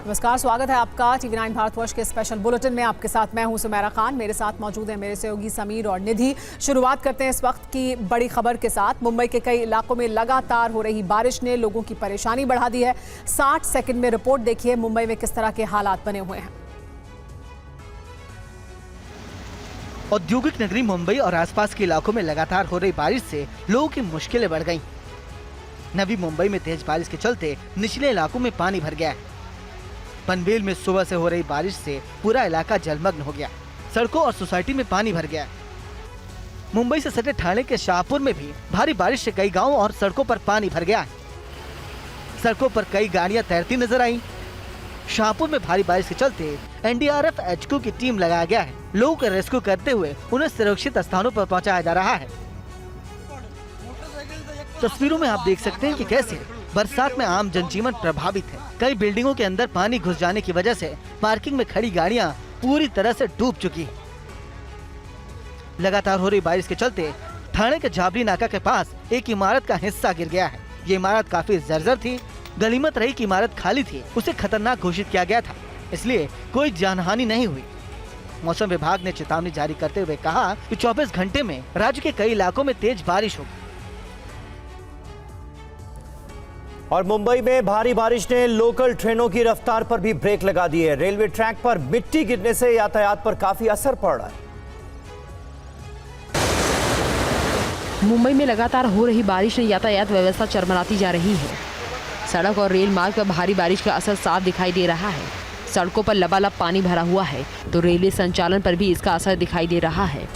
नमस्कार, स्वागत है आपका टीवी 9 भारतवर्ष के स्पेशल बुलेटिन में। आपके साथ मैं हूं सुमेरा खान। मेरे साथ मौजूद है मेरे सहयोगी समीर और निधि। शुरुआत करते हैं इस वक्त की बड़ी खबर के साथ। मुंबई के कई इलाकों में लगातार हो रही बारिश ने लोगों की परेशानी बढ़ा दी है। 60 सेकंड में रिपोर्ट देखिए मुंबई में किस तरह के हालात बने हुए हैं। औद्योगिक नगरी मुंबई और आसपास के इलाकों में लगातार हो रही बारिश से लोगों की मुश्किलें बढ़ गईं। नवी मुंबई में तेज बारिश के चलते निचले इलाकों में पानी भर गया है। पनवेल में सुबह से हो रही बारिश से पूरा इलाका जलमग्न हो गया। सड़कों और सोसाइटी में पानी भर गया। मुंबई से सटे ठाणे के शाहपुर में भी भारी बारिश से कई गांवों और सड़कों पर पानी भर गया है। सड़कों पर कई गाड़ियां तैरती नजर आईं। शाहपुर में भारी बारिश के चलते एनडीआरएफ एचक्यू की टीम लगाया गया है। लोगों का रेस्क्यू करते हुए उन्हें सुरक्षित स्थानों पर पहुंचाया जा रहा है। तस्वीरों में आप देख सकते हैं कि कैसे बरसात में आम जनजीवन प्रभावित है। कई बिल्डिंगों के अंदर पानी घुस जाने की वजह से पार्किंग में खड़ी गाड़ियां पूरी तरह से डूब चुकी हैं। लगातार हो रही बारिश के चलते ठाणे के झाबरी नाका के पास एक इमारत का हिस्सा गिर गया है। ये इमारत काफी जर्जर थी। गनीमत रही कि इमारत खाली थी, उसे खतरनाक घोषित किया गया था, इसलिए कोई जानहानि नहीं हुई। मौसम विभाग ने चेतावनी जारी करते हुए कहा कि 24 घंटे में राज्य के कई इलाकों में तेज बारिश होगी। और मुंबई में भारी बारिश ने लोकल ट्रेनों की रफ्तार पर भी ब्रेक लगा दी है। रेलवे ट्रैक पर मिट्टी गिरने से यातायात पर काफी असर पड़ रहा है। मुंबई में लगातार हो रही बारिश ने यातायात व्यवस्था चरमराती जा रही है। सड़क और रेल मार्ग पर भारी बारिश का असर साफ दिखाई दे रहा है। सड़कों पर लबालब पानी भरा हुआ है तो रेलवे संचालन पर भी इसका असर दिखाई दे रहा है।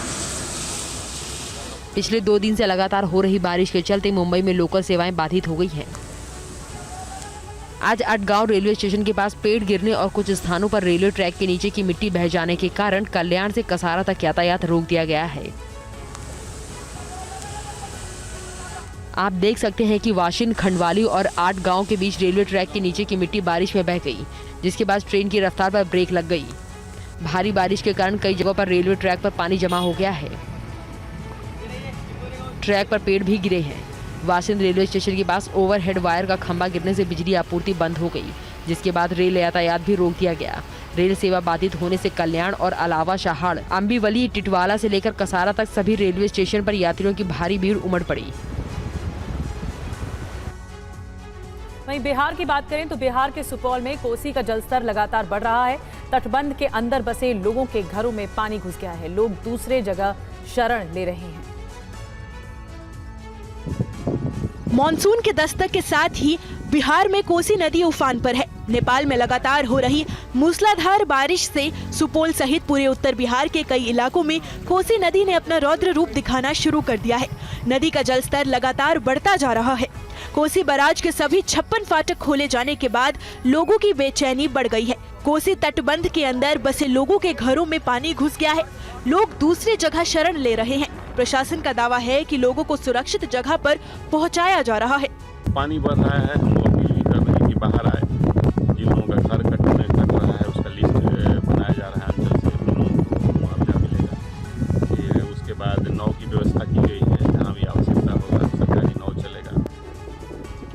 पिछले 2 दिन से लगातार हो रही बारिश के चलते मुंबई में लोकल सेवाएं बाधित हो गई हैं। आज अटगांव रेलवे स्टेशन के पास पेड़ गिरने और कुछ स्थानों पर रेलवे ट्रैक के नीचे की मिट्टी बह जाने के कारण कल्याण से कसारा तक यातायात रोक दिया गया है। आप देख सकते हैं कि वाशिन, खंडवाली और आटगांव के बीच रेलवे ट्रैक के नीचे की मिट्टी बारिश में बह गई, जिसके बाद ट्रेन की रफ्तार पर ब्रेक लग गई। भारी बारिश के कारण कई जगहों पर रेलवे ट्रैक पर पानी जमा हो गया है। ट्रैक पर पेड़ भी गिरे हैं। वाशिन रेलवे स्टेशन के पास ओवरहेड वायर का खंभा गिरने से बिजली आपूर्ति बंद हो गई, जिसके बाद रेल यातायात भी रोक दिया गया। रेल सेवा बाधित होने से कल्याण और अलावा शहाड़, अंबीवली, टिटवाला से लेकर कसारा तक सभी रेलवे स्टेशन पर यात्रियों की भारी भीड़ उमड़ पड़ी। वहीं बिहार की बात करें तो बिहार के सुपौल में कोसी का जलस्तर लगातार बढ़ रहा है। तटबंध के अंदर बसे लोगों के घरों में पानी घुस गया है। लोग दूसरे जगह शरण ले रहे हैं। मॉनसून के दस्तक के साथ ही बिहार में कोसी नदी उफान पर है। नेपाल में लगातार हो रही मूसलाधार बारिश से सुपौल सहित पूरे उत्तर बिहार के कई इलाकों में कोसी नदी ने अपना रौद्र रूप दिखाना शुरू कर दिया है। नदी का जलस्तर लगातार बढ़ता जा रहा है। कोसी बैराज के सभी 56 फाटक खोले जाने के बाद लोगों की बेचैनी बढ़ गई है। कोसी तटबंध के अंदर बसे लोगों के घरों में पानी घुस गया है। लोग दूसरी जगह शरण ले रहे हैं। प्रशासन का दावा है कि लोगों को सुरक्षित जगह पर पहुंचाया जा रहा है। पानी बढ़ रहा है, हम लोग अपील भी कर रहे हैं कि बाहर आए। जिन लोगों का घर कट रहा है उसका लिस्ट बनाया जा रहा है। अंचल से उन लोगों को मुआवजा मिलेगा। फिर उसके बाद नाव की व्यवस्था की गई है। जहाँ भी आवश्यकता होगा सरकारी नाव चलेगा।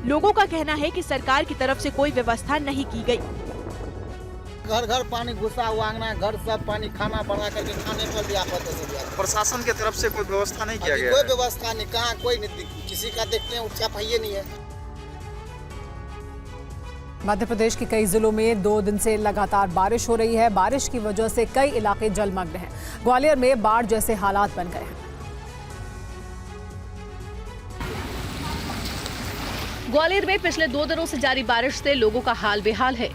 लोगों का कहना है कि सरकार की तरफ से कोई व्यवस्था नहीं की गई। घर घर पानी घुसा हुआ, आंगना घर सब पानी, खाना बना करके खाने पर भी आफत है। प्रशासन की तरफ से कोई व्यवस्था नहीं किया गया? कोई व्यवस्था नहीं, कहाँ कोई नहीं, किसी का देखते हैं उत्साह ही नहीं है। मध्य प्रदेश के कई जिलों में 2 दिन से लगातार बारिश हो रही है। बारिश की वजह से कई इलाके जलमग्न हैं। ग्वालियर में बाढ़ जैसे हालात बन गए हैं। ग्वालियर में पिछले 2 दिनों से जारी बारिश से लोगों का हाल बेहाल है।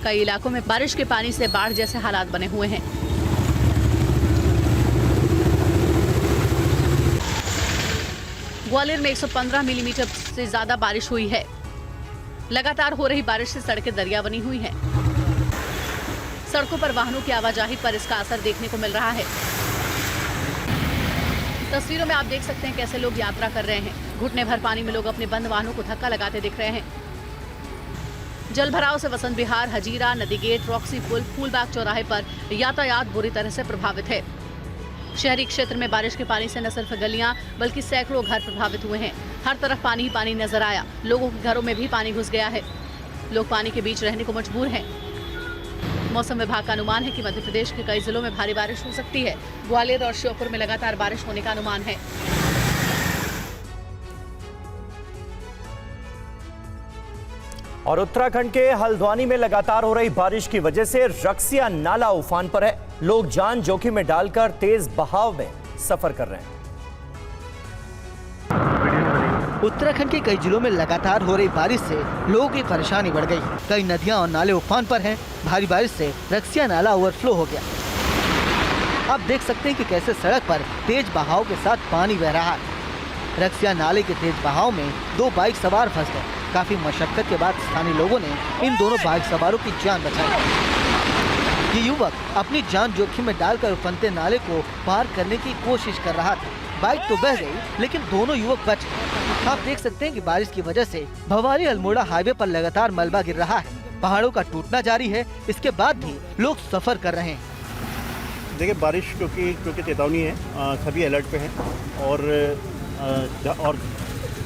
कई इलाकों में बारिश के पानी से बाढ़ जैसे हालात बने हुए हैं। ग्वालियर में 115 मिलीमीटर से ज्यादा बारिश हुई है। लगातार हो रही बारिश से सड़कें दरिया बनी हुई हैं। सड़कों पर वाहनों की आवाजाही पर इसका असर देखने को मिल रहा है। तस्वीरों में आप देख सकते हैं कैसे लोग यात्रा कर रहे हैं। घुटने भर पानी में लोग अपने बंद वाहनों को धक्का लगाते दिख रहे हैं। जल भराव से वसंत विहार, हजीरा, नदी गेट, रॉक्सी पुल, फूलबाग चौराहे पर यातायात बुरी तरह से प्रभावित है। शहरी क्षेत्र में बारिश के पानी से न सिर्फ गलियां बल्कि सैकड़ों घर प्रभावित हुए हैं। हर तरफ पानी ही पानी नजर आया। लोगों के घरों में भी पानी घुस गया है। लोग पानी के बीच रहने को मजबूर हैं। मौसम विभाग का अनुमान है कि मध्य प्रदेश के कई जिलों में भारी बारिश हो सकती है। ग्वालियर और श्योपुर में लगातार बारिश होने का अनुमान है। और उत्तराखंड के हल्द्वानी में लगातार हो रही बारिश की वजह से रक्सिया नाला उफान पर है। लोग जान जोखिम में डालकर तेज बहाव में सफर कर रहे हैं। उत्तराखंड के कई जिलों में लगातार हो रही बारिश से लोगों की परेशानी बढ़ गई। कई नदियां और नाले उफान पर हैं। भारी बारिश से रक्सिया नाला ओवरफ्लो हो गया। आप देख सकते हैं कि कैसे सड़क पर तेज बहाव के साथ पानी बह रहा है। रक्सिया नाले के तेज बहाव में 2 बाइक सवार फंस गए। काफी मशक्कत के बाद स्थानीय लोगों ने इन दोनों बाइक सवारों की जान बचाई। ये युवक अपनी जान जोखिम में डालकर उफनते नाले को पार करने की कोशिश कर रहा था। बाइक तो बह गई, लेकिन दोनों युवक बच गए। आप देख सकते हैं कि बारिश की वजह से भवाली अल्मोड़ा हाईवे पर लगातार मलबा गिर रहा है। पहाड़ों का टूटना जारी है। इसके बाद भी लोग सफर कर रहे हैं। देखिए, बारिश क्योंकि चेतावनी है, सभी अलर्ट पे हैं और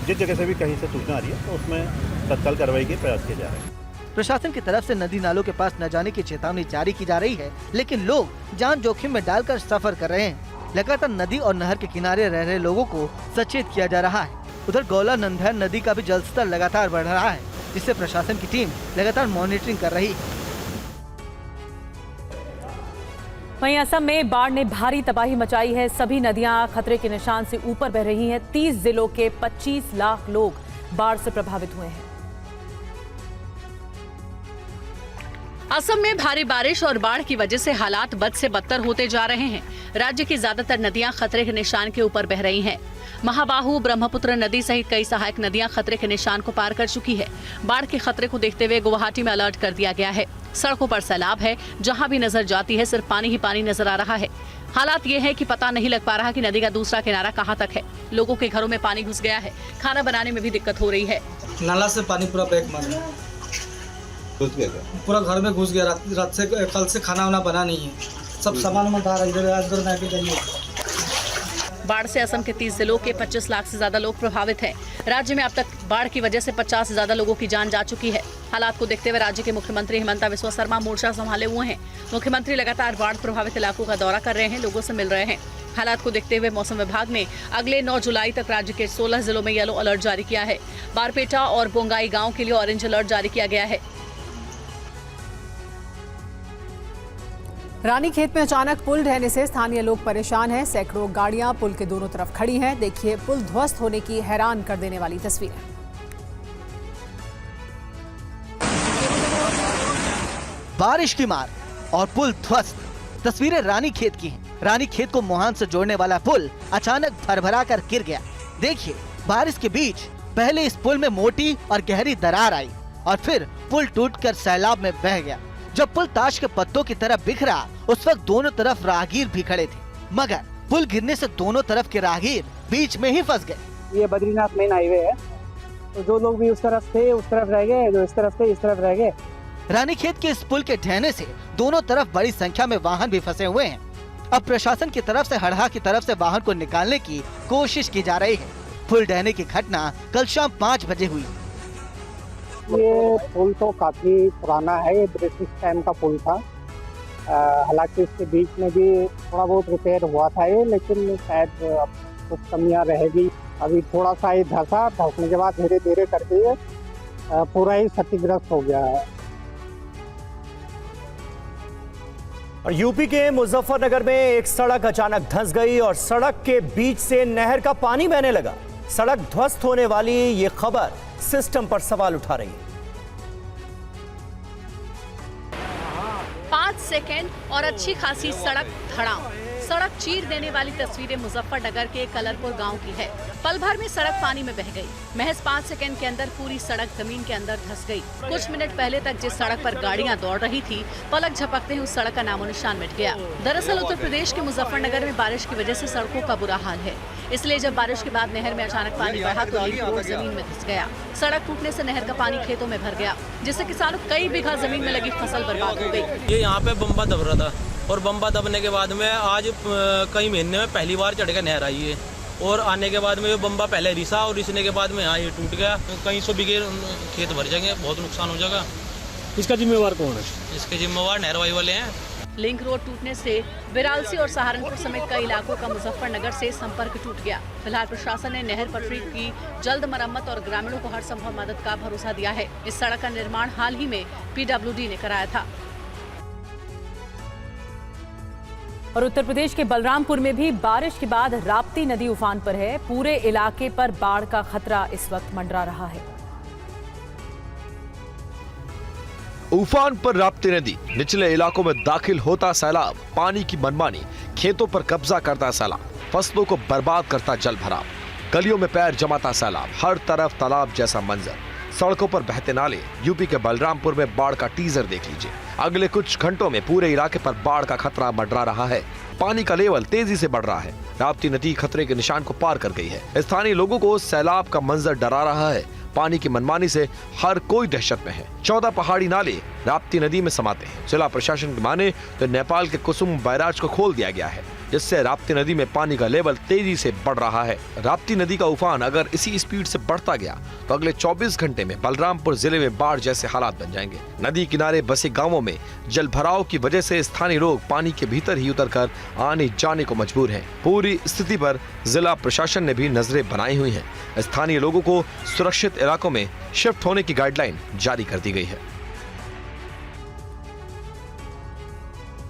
जिस जगह से भी कहीं से सूचना आ रही है तो उसमें तत्काल कार्रवाई के प्रयास किए जा रहे हैं। प्रशासन की तरफ से नदी नालों के पास न जाने की चेतावनी जारी की जा रही है, लेकिन लोग जान जोखिम में डालकर सफर कर रहे हैं। लगातार नदी और नहर के किनारे रह रहे लोगों को सचेत किया जा रहा है। उधर गौला नंदहर नदी का भी जलस्तर लगातार बढ़ रहा है, जिससे प्रशासन की टीम लगातार मॉनिटरिंग कर रही है। वहीं असम में बाढ़ ने भारी तबाही मचाई है। सभी नदियां खतरे के निशान से ऊपर बह रही हैं। 30 जिलों के 25 लाख लोग बाढ़ से प्रभावित हुए हैं। असम में भारी बारिश और बाढ़ की वजह से हालात बद से बदतर होते जा रहे हैं। राज्य की ज्यादातर नदियां खतरे के निशान के ऊपर बह रही हैं। महाबाहु, ब्रह्मपुत्र नदी सहित कई सहायक नदियां खतरे के निशान को पार कर चुकी है। बाढ़ के खतरे को देखते हुए गुवाहाटी में अलर्ट कर दिया गया है। सड़कों पर सैलाब है। जहां भी नजर जाती है सिर्फ पानी ही पानी नजर आ रहा है। हालात ये है कि पता नहीं लग पा रहा कि नदी का दूसरा किनारा कहां तक है। लोगों के घरों में पानी घुस गया है। खाना बनाने में भी दिक्कत हो रही है। नाला से पानी पूरा बैक मारा, घुस गया, पूरा घर में घुस गया। रात से कल से खाना वाना बना नहीं है। सब सामान में इधर बाढ़ से असम के 30 जिलों के 25 लाख से ज्यादा लोग प्रभावित हैं। राज्य में अब तक बाढ़ की वजह से 50 से ज्यादा लोगों की जान जा चुकी है। हालात को देखते हुए राज्य के मुख्यमंत्री हिमंता बिस्वा शर्मा मोर्चा संभाले हुए हैं। मुख्यमंत्री लगातार बाढ़ प्रभावित इलाकों का दौरा कर रहे हैं, लोगों से मिल रहे हैं। हालात को देखते हुए मौसम विभाग ने अगले 9 जुलाई तक राज्य के 16 जिलों में येलो अलर्ट जारी किया है। बारपेटा और बोंगाई गाँव के लिए ऑरेंज अलर्ट जारी किया गया है। रानीखेत में अचानक पुल ढहने से स्थानीय लोग परेशान हैं। सैकड़ों गाड़ियां पुल के दोनों तरफ खड़ी हैं। देखिए पुल ध्वस्त होने की हैरान कर देने वाली तस्वीरें। बारिश की मार और पुल ध्वस्त। तस्वीरें रानीखेत की हैं। रानीखेत को मोहान से जोड़ने वाला पुल अचानक भरभरा कर गिर गया। देखिए, बारिश के बीच पहले इस पुल में मोटी और गहरी दरार आई और फिर पुल टूटकर सैलाब में बह गया। जब पुल ताश के पत्तों की तरह बिखरा, उस वक्त दोनों तरफ राहगीर भी खड़े थे, मगर पुल गिरने से दोनों तरफ के राहगीर बीच में ही फंस गए। ये बद्रीनाथ मेन हाईवे है, तो जो लोग भी उस तरफ थे उस तरफ रह गए, जो इस तरफ थे इस तरफ रह गए। रानीखेत के इस पुल के ढहने से दोनों तरफ बड़ी संख्या में वाहन भी फंसे हुए हैं। अब प्रशासन की तरफ से हड़हा की तरफ से वाहन को निकालने की कोशिश की जा रही है। पुल ढहने की घटना कल शाम 5 बजे हुई। ये पुल तो काफी पुराना है, ये ब्रिटिश टाइम का पुल था। हालांकि इसके बीच में भी थोड़ा बहुत रिपेयर हुआ था ये, लेकिन शायद अब कुछ कमियां रहेगी। अभी थोड़ा सा ये धंसने के बाद धीरे धीरे करके ये पूरा ही क्षतिग्रस्त हो गया है। और यूपी के मुजफ्फरनगर में एक सड़क अचानक धंस गई और सड़क के बीच से नहर का पानी बहने लगा। सड़क ध्वस्त होने वाली ये खबर सिस्टम पर सवाल उठा रही है। 5 सेकेंड और अच्छी खासी सड़क धड़ाम। सड़क चीर देने वाली तस्वीरें मुजफ्फरनगर के कलरपुर गांव की है। पल भर में सड़क पानी में बह गई। महज 5 सेकंड के अंदर पूरी सड़क जमीन के अंदर धंस गई। कुछ मिनट पहले तक जिस सड़क पर गाड़ियां दौड़ रही थी, पलक झपकते ही उस सड़क का नामो निशान मिट गया। दरअसल उत्तर प्रदेश के मुजफ्फरनगर में बारिश की वजह से सड़कों का बुरा हाल है। इसलिए जब बारिश के बाद नहर में अचानक पानी बढ़ा तो लिंक रोड जमीन में धंस गया। सड़क टूटने से नहर का पानी खेतों में भर गया, जिससे किसानों कई बीघा जमीन में लगी फसल बर्बाद हो गई। ये यहाँ पे बम्बा दब रहा था, और बम्बा दबने के बाद में आज कई महीने में पहली बार चढ़ के नहर आई है। और आने के बाद में ये बम्बा पहले रिसा और रिसने के बाद में यहाँ ये टूट गया। कई सौ बीघे खेत भर जाएंगे, बहुत नुकसान हो जाएगा। इसका जिम्मेवार कौन है? इसके जिम्मेवार नहरवाई वाले हैं। लिंक रोड टूटने से बिरालसी और सहारनपुर समेत कई इलाकों का मुजफ्फरनगर से संपर्क टूट गया। फिलहाल प्रशासन ने नहर पटरी की जल्द मरम्मत और ग्रामीणों को हर संभव मदद का भरोसा दिया है। इस सड़क का निर्माण हाल ही में PWD ने कराया था। और उत्तर प्रदेश के बलरामपुर में भी बारिश के बाद राप्ती नदी उफान पर है। पूरे इलाके पर बाढ़ का खतरा इस वक्त मंडरा रहा है। उफान पर राप्ती नदी, निचले इलाकों में दाखिल होता सैलाब, पानी की मनमानी, खेतों पर कब्जा करता सैलाब, फसलों को बर्बाद करता जल भराव, गलियों में पैर जमाता सैलाब, हर तरफ तालाब जैसा मंजर, सड़कों पर बहते नाले। यूपी के बलरामपुर में बाढ़ का टीजर देख लीजिए। अगले कुछ घंटों में पूरे इलाके पर बाढ़ का खतरा मंडरा रहा है। पानी का लेवल तेजी से बढ़ रहा है। राप्ती नदी खतरे के निशान को पार कर गई है। स्थानीय लोगों को सैलाब का मंजर डरा रहा है। पानी की मनमानी से हर कोई दहशत में है। 14 पहाड़ी नाले राप्ती नदी में समाते हैं। जिला प्रशासन की माने तो नेपाल के कुसुम बैराज को खोल दिया गया है, जिससे राप्ती नदी में पानी का लेवल तेजी से बढ़ रहा है। राप्ती नदी का उफान अगर इसी स्पीड से बढ़ता गया तो अगले 24 घंटे में बलरामपुर जिले में बाढ़ जैसे हालात बन जाएंगे। नदी किनारे बसे गांवों में जल भराव की वजह से स्थानीय लोग पानी के भीतर ही उतरकर आने जाने को मजबूर हैं। पूरी स्थिति पर जिला प्रशासन ने भी नजरें बनाई हुई हैं। स्थानीय लोगों को सुरक्षित इलाकों में शिफ्ट होने की गाइडलाइन जारी कर दी गई है।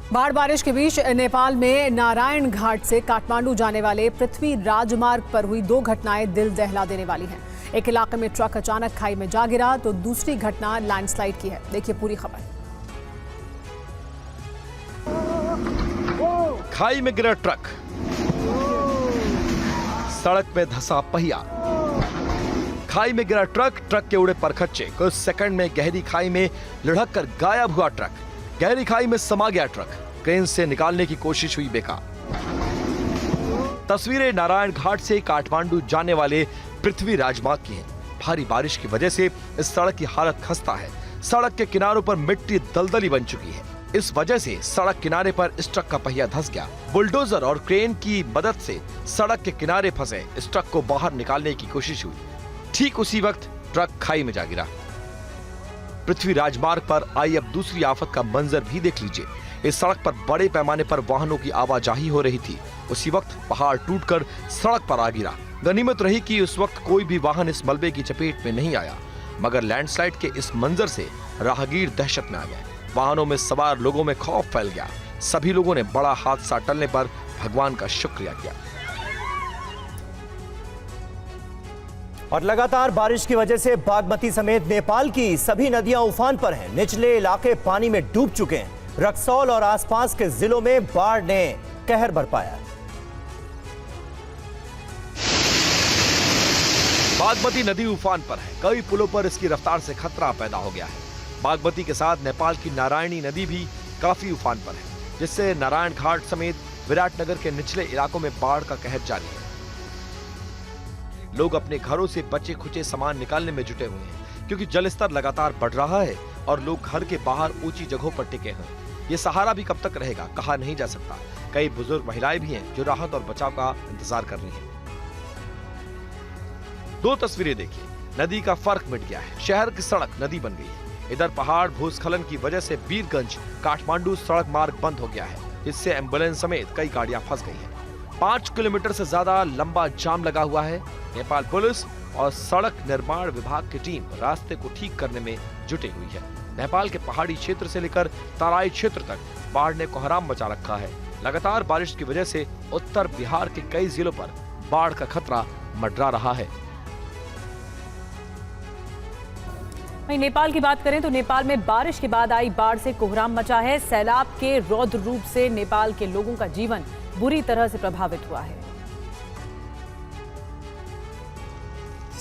बाढ़ बारिश के बीच नेपाल में नारायण घाट से काठमांडू जाने वाले पृथ्वी राजमार्ग पर हुई 2 घटनाएं दिल दहला देने वाली हैं। एक इलाके में ट्रक अचानक खाई में जा गिरा तो दूसरी घटना लैंडस्लाइड की है। देखिए पूरी खबर। खाई में गिरा ट्रक, सड़क में धंसा पहिया। खाई में गिरा ट्रक के उड़े परखच्चे। कुछ सेकंड में गहरी खाई में लुढ़क कर गायब हुआ ट्रक। गहरी खाई में समा गया ट्रक। क्रेन से निकालने की कोशिश हुई बेकार। तस्वीरें नारायण घाट से काठमांडू जाने वाले पृथ्वी राजमार्ग की हैं। भारी बारिश की वजह से इस सड़क की हालत खस्ता है। सड़क के किनारों पर मिट्टी दलदली बन चुकी है। इस वजह से सड़क किनारे पर इस ट्रक का पहिया धंस गया। बुलडोजर और क्रेन की मदद से सड़क के किनारे फंसे इस ट्रक को बाहर निकालने की कोशिश हुई। ठीक उसी वक्त ट्रक खाई में जा गिरा। पृथ्वी राजमार्ग पर आई अब दूसरी आफत का मंजर भी देख लीजिए। इस सड़क पर बड़े पैमाने पर वाहनों की आवाजाही हो रही थी। उसी वक्त पहाड़ टूटकर सड़क पर आ गिरा। गनीमत रही कि उस वक्त कोई भी वाहन इस मलबे की चपेट में नहीं आया, मगर लैंडस्लाइड के इस मंजर से राहगीर दहशत में आ गए। वाहनों में सवार लोगों में खौफ फैल गया। सभी लोगों ने बड़ा हादसा टलने पर भगवान का शुक्रिया किया। और लगातार बारिश की वजह से बागमती समेत नेपाल की सभी नदियां उफान पर हैं। निचले इलाके पानी में डूब चुके हैं। रक्सौल और आसपास के जिलों में बाढ़ ने कहर बरपाया। बागमती नदी उफान पर है। कई पुलों पर इसकी रफ्तार से खतरा पैदा हो गया है। बागमती के साथ नेपाल की नारायणी नदी भी काफी उफान पर है, जिससे नारायण घाट समेत विराटनगर के निचले इलाकों में बाढ़ का कहर जारी है। लोग अपने घरों से बचे खुचे सामान निकालने में जुटे हुए हैं, क्योंकि जलस्तर लगातार बढ़ रहा है और लोग घर के बाहर ऊंची जगहों पर टिके हैं। ये सहारा भी कब तक रहेगा, कहा नहीं जा सकता। कई बुजुर्ग महिलाएं भी हैं जो राहत और बचाव का इंतजार कर रही हैं। 2 तस्वीरें देखिए। नदी का फर्क मिट गया है। शहर की सड़क नदी बन गई है। इधर पहाड़ भूस्खलन की वजह से बीरगंज काठमांडू सड़क मार्ग बंद हो गया है, जिससे एम्बुलेंस समेत कई गाड़ियां फंस गई हैं। 5 किलोमीटर से ज्यादा लंबा जाम लगा हुआ है। नेपाल पुलिस और सड़क निर्माण विभाग की टीम रास्ते को ठीक करने में जुटी हुई है। नेपाल के पहाड़ी क्षेत्र से लेकर तराई क्षेत्र तक बाढ़ ने कोहराम मचा रखा है। लगातार बारिश की वजह से उत्तर बिहार के कई जिलों पर बाढ़ का खतरा मंडरा रहा है। वहीं नेपाल की बात करें तो नेपाल में बारिश के बाद आई बाढ़ से कोहराम मचा है। सैलाब के रौद्र रूप से नेपाल के लोगों का जीवन बुरी तरह से प्रभावित हुआ है।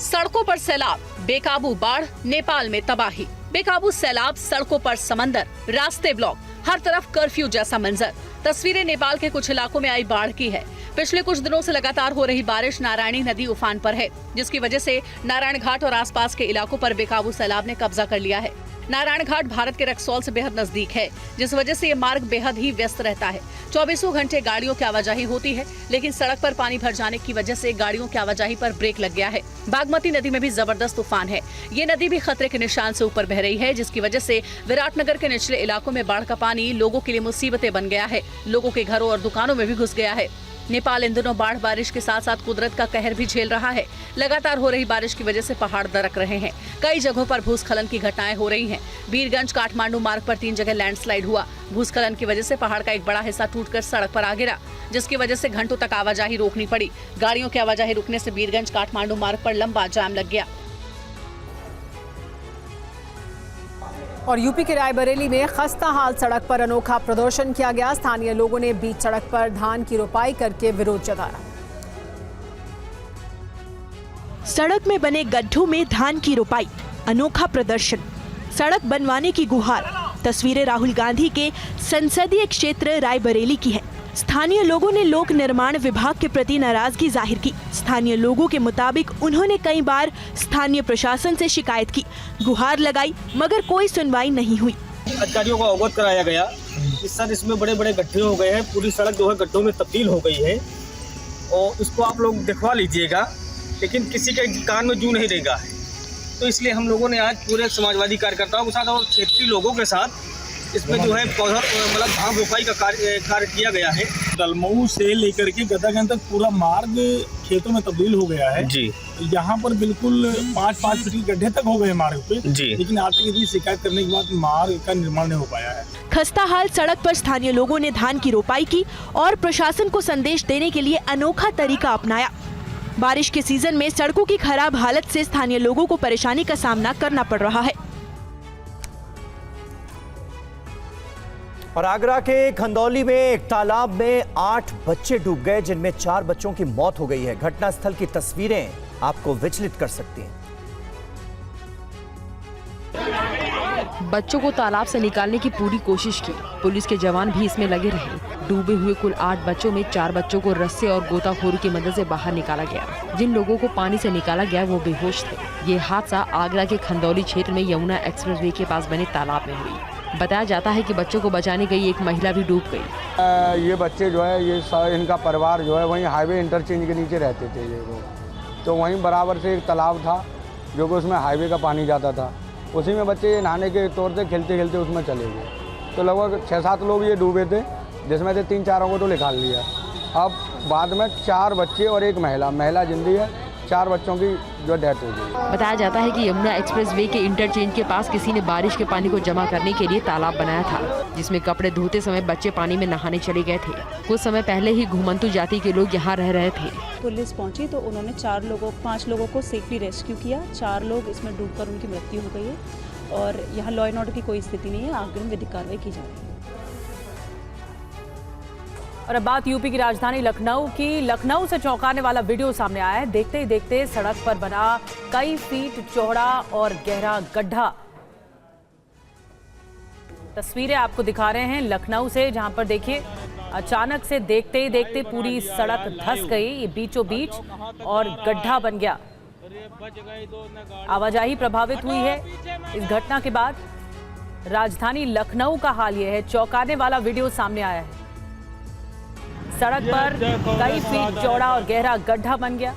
सड़कों पर सैलाब, बेकाबू बाढ़, नेपाल में तबाही। बेकाबू सैलाब, सड़कों पर समंदर, रास्ते ब्लॉक, हर तरफ कर्फ्यू जैसा मंजर। तस्वीरें नेपाल के कुछ इलाकों में आई बाढ़ की है। पिछले कुछ दिनों से लगातार हो रही बारिश नारायणी नदी उफान पर है, जिसकी वजह से नारायण घाट और आसपास के इलाकों पर बेकाबू सैलाब ने कब्जा कर लिया है। नारायण घाट भारत के रक्सौल से बेहद नजदीक है, जिस वजह से ये मार्ग बेहद ही व्यस्त रहता है। 24 घंटे गाड़ियों की आवाजाही होती है, लेकिन सड़क पर पानी भर जाने की वजह से गाड़ियों की आवाजाही पर ब्रेक लग गया है। बागमती नदी में भी जबरदस्त तूफान है। ये नदी भी खतरे के निशान से ऊपर बह रही है, जिसकी वजह से विराटनगर के निचले इलाकों में बाढ़ का पानी लोगों के लिए मुसीबतें बन गया है। लोगों के घरों और दुकानों में भी घुस गया है। नेपाल इन दिनों बाढ़ बारिश के साथ साथ कुदरत का कहर भी झेल रहा है। लगातार हो रही बारिश की वजह से पहाड़ दरक रहे हैं। कई जगहों पर भूस्खलन की घटनाएं हो रही हैं। वीरगंज काठमांडू मार्ग पर 3 जगह लैंडस्लाइड हुआ। भूस्खलन की वजह से पहाड़ का एक बड़ा हिस्सा टूटकर सड़क पर आ गिरा, जिसकी वजह से घंटों तक आवाजाही रोकनी पड़ी। गाड़ियों की आवाजाही रुकने से वीरगंज काठमांडू मार्ग पर लंबा जाम लग गया। और यूपी के रायबरेली में खस्ता हाल सड़क पर अनोखा प्रदर्शन किया गया। स्थानीय लोगों ने बीच सड़क पर धान की रोपाई करके विरोध जताया। सड़क में बने गड्ढों में धान की रोपाई, अनोखा प्रदर्शन, सड़क बनवाने की गुहार। तस्वीरें राहुल गांधी के संसदीय क्षेत्र रायबरेली की है। स्थानीय लोगों ने लोक निर्माण विभाग के प्रति नाराजगी जाहिर की। स्थानीय लोगों के मुताबिक उन्होंने कई बार स्थानीय प्रशासन से शिकायत की, गुहार लगाई, मगर कोई सुनवाई नहीं हुई। अधिकारियों को अवगत कराया गया कि सर इसमें बड़े बड़े गड्ढे हो गए हैं, पूरी सड़क जो है गड्ढों में तब्दील हो गई है और इसको आप लोग दिखवा लीजिएगा, लेकिन किसी के कान में जू नहीं देगा। तो इसलिए हम लोगों ने आज पूरे समाजवादी कार्यकर्ताओं के साथ और क्षेत्रीय लोगों के साथ इसमें जो है पौधा मतलब धान रोपाई का कार्य किया गया है। दलमऊ से लेकर के गदागंज तक पूरा मार्ग खेतों में तब्दील हो गया है जी। यहाँ पर बिल्कुल 5-5 फीट के गड्ढे तक हो गए मार्ग पे जी, लेकिन आज तक इतनी शिकायत करने के बाद मार्ग का निर्माण नहीं हो पाया है। खस्ता हाल सड़क पर स्थानीय लोगों ने धान की रोपाई की और प्रशासन को संदेश देने के लिए अनोखा तरीका अपनाया। बारिश के सीजन में सड़कों की खराब हालत से स्थानीय लोगों को परेशानी का सामना करना पड़ रहा है। और आगरा के खंदौली में एक तालाब में 8 बच्चे डूब गए, जिनमें 4 बच्चों की मौत हो गई है। घटनास्थल की तस्वीरें आपको विचलित कर सकती हैं। बच्चों को तालाब से निकालने की पूरी कोशिश की। पुलिस के जवान भी इसमें लगे रहे। डूबे हुए कुल 8 बच्चों में 4 बच्चों को रस्से और गोताखोरों की मदद से बाहर निकाला गया। जिन लोगों को पानी से निकाला गया वो बेहोश थे। ये हादसा आगरा के खंदौली क्षेत्र में यमुना एक्सप्रेसवे के पास बने तालाब में हुई। बताया जाता है कि बच्चों को बचाने गई एक महिला भी डूब गई। ये बच्चे जो है ये इनका परिवार जो है वहीं हाईवे इंटरचेंज के नीचे रहते थे ये लोग। तो वहीं बराबर से एक तालाब था जो कि उसमें हाईवे का पानी जाता था। उसी में बच्चे नहाने के तौर से खेलते खेलते उसमें चले गए। तो लगभग 6-7 लोग ये डूबे थे, जिसमें से 3-4 को तो निकाल लिया। अब बाद में 4 बच्चे और एक महिला जिंदी है। 4 बच्चों की जो डेथ हो गई। बताया जाता है कि यमुना एक्सप्रेसवे के इंटरचेंज के पास किसी ने बारिश के पानी को जमा करने के लिए तालाब बनाया था, जिसमें कपड़े धोते समय बच्चे पानी में नहाने चले गए थे। कुछ समय पहले ही घुमंतु जाति के लोग यहाँ रह रहे थे। पुलिस पहुंची तो उन्होंने 5 लोगों को सेफली रेस्क्यू किया। 4 लोग इसमें डूबकर उनकी मृत्यु हो गई है और यहाँ लॉ एंड ऑर्डर की कोई स्थिति नहीं है। आगे विधिक कार्रवाई की जा रही है। और अब बात यूपी की राजधानी लखनऊ की। लखनऊ से चौंकाने वाला वीडियो सामने आया है। देखते ही देखते सड़क पर बना कई फीट चौड़ा और गहरा गड्ढा। तस्वीरें आपको दिखा रहे हैं लखनऊ से, जहां पर देखिए अचानक से देखते ही देखते पूरी सड़क धंस गई। ये बीचों बीच और गड्ढा बन गया। आवाजाही प्रभावित हुई है। इस घटना के बाद राजधानी लखनऊ का हाल यह है। चौंकाने वाला वीडियो सामने आया है। सड़क पर कई फीट चौड़ा और गहरा गड्ढा बन गया।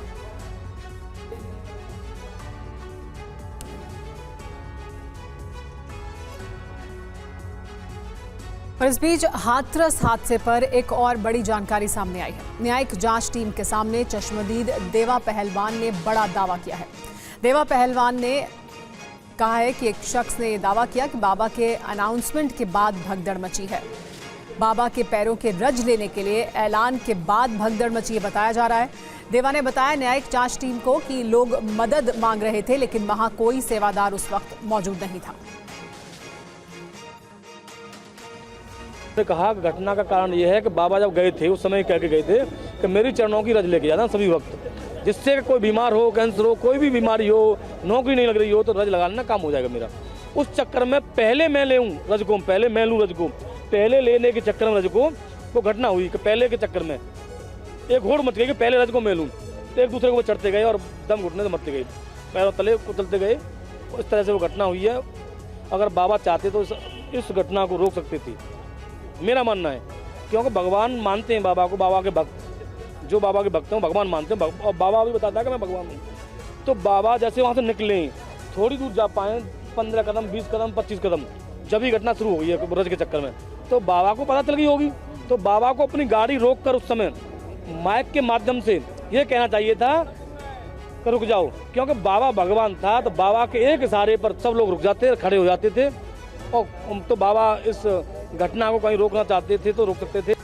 और इस बीच हाथरस हादसे पर एक और बड़ी जानकारी सामने आई है। न्यायिक जांच टीम के सामने चश्मदीद देवा पहलवान ने बड़ा दावा किया है। देवा पहलवान ने कहा है कि एक शख्स ने यह दावा किया कि बाबा के अनाउंसमेंट के बाद भगदड़ मची है। बाबा के पैरों के रज लेने के लिए ऐलान के बाद भगदड़ मची, ये बताया जा रहा है। देवा ने बताया न्यायिक जांच टीम को कि लोग मदद मांग रहे थे, लेकिन वहां कोई सेवादार उस वक्त मौजूद नहीं था। कहा घटना का कारण यह है कि बाबा जब गए थे उस समय कह के गए थे कि मेरी चरणों की रज लेके जाना सभी वक्त, जिससे कोई बीमार हो, कैंसर हो, कोई भी बीमारी हो, नौकरी नहीं लग रही हो तो रज लगाना काम हो जाएगा मेरा। उस चक्कर में पहले मैं ले रज को, पहले मैं लूँ रज को, पहले लेने के चक्कर में रज को वो घटना हुई कि पहले के चक्कर में एक होड़ मच गई कि पहले रज को मैं लूँ, तो एक दूसरे को चढ़ते गए और दम घुटने से मरते गए, पैरों तले कुचलते गए। इस तरह से वो घटना हुई है। अगर बाबा चाहते तो इस घटना को रोक सकते थे, मेरा मानना है, क्योंकि भगवान मानते हैं बाबा को, बाबा के भक्त जो बाबा के भक्त हैं भगवान मानते हैं, और बाबा भी बताता है कि मैं भगवान हूँ। तो बाबा जैसे वहाँ से निकले, थोड़ी दूर जा पाए, 15 कदम 20 कदम 25 कदम, जब ही घटना शुरू हो गई है ब्रज के चक्कर में, तो बाबा को पता चल गई होगी। तो बाबा को अपनी गाड़ी रोक कर उस समय माइक के माध्यम से ये कहना चाहिए था कि रुक जाओ, क्योंकि बाबा भगवान था, तो बाबा के एक इशारे पर सब लोग रुक जाते, खड़े हो जाते थे। और तो बाबा इस घटना को कहीं रोकना चाहते थे तो रोक सकते थे।